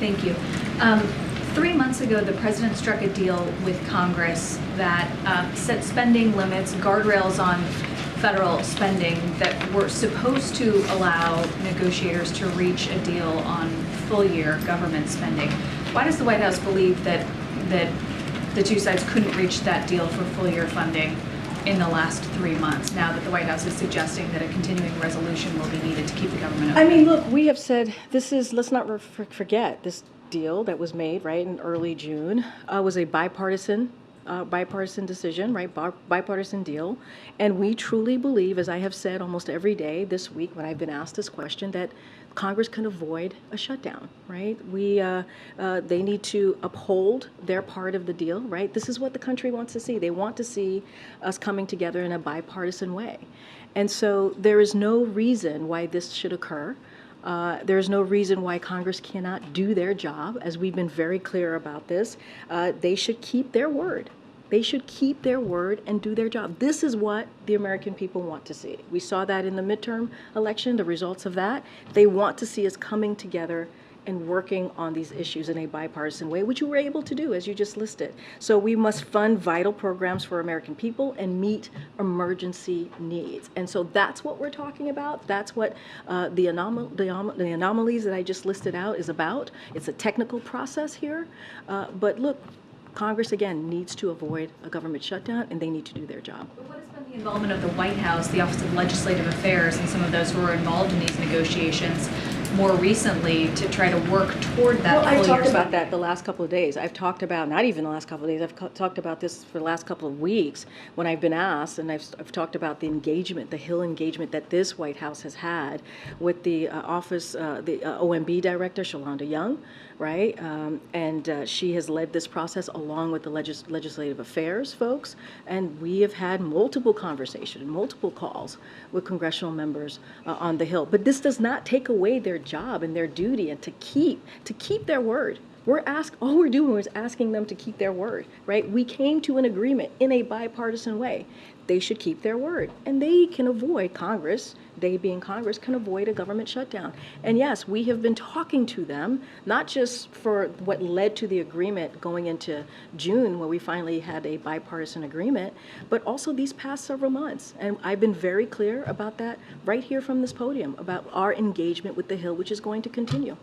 Thank you. 3 months ago, the president struck a deal with Congress that set spending limits, guardrails on federal spending that were supposed to allow negotiators to reach a deal on full-year government spending. Why does the White House believe that the two sides couldn't reach that deal for full-year funding in the last 3 months, now that the White House is suggesting that a continuing resolution will be needed to keep the government open? I mean, look, we have said this is, let's not forget, this deal that was made, right, in early June was a bipartisan decision, right, bipartisan deal. And we truly believe, as I have said almost every day this week when I've been asked this question, that Congress can avoid a shutdown, right? They need to uphold their part of the deal, right? This is what the country wants to see. They want to see us coming together in a bipartisan way. And so there is no reason why this should occur. There's no reason why Congress cannot do their job, as we've been very clear about this. They should keep their word. They should keep their word and do their job. This is what the American people want to see. We saw that in the midterm election, the results of that. They want to see us coming together and working on these issues in a bipartisan way, which we were able to do, as you just listed. So we must fund vital programs for American people and meet emergency needs. And so that's what we're talking about. That's what the anomalies that I just listed out is about. It's a technical process here. But look, Congress, again, needs to avoid a government shutdown, and they need to do their job. But what has been the involvement of the White House, the Office of Legislative Affairs, and some of those who are involved in these negotiations more recently to try to work toward that? Well, I talked about that the last couple of days. I've talked about, not even the last couple of days, I've talked about this for the last couple of weeks when I've been asked, and I've talked about the engagement, the Hill engagement that this White House has had with the office, the OMB director, Shalonda Young, right? And she has led this process along with the legislative affairs folks. And we have had multiple conversations, multiple calls with congressional members on the Hill. But this does not take away their job and their duty and to keep their word. All we're doing is asking them to keep their word, right? We came to an agreement in a bipartisan way. They should keep their word, and they can avoid Congress, they being Congress, can avoid a government shutdown. And yes, we have been talking to them, not just for what led to the agreement going into June, where we finally had a bipartisan agreement, but also these past several months. And I've been very clear about that right here from this podium, about our engagement with the Hill, which is going to continue.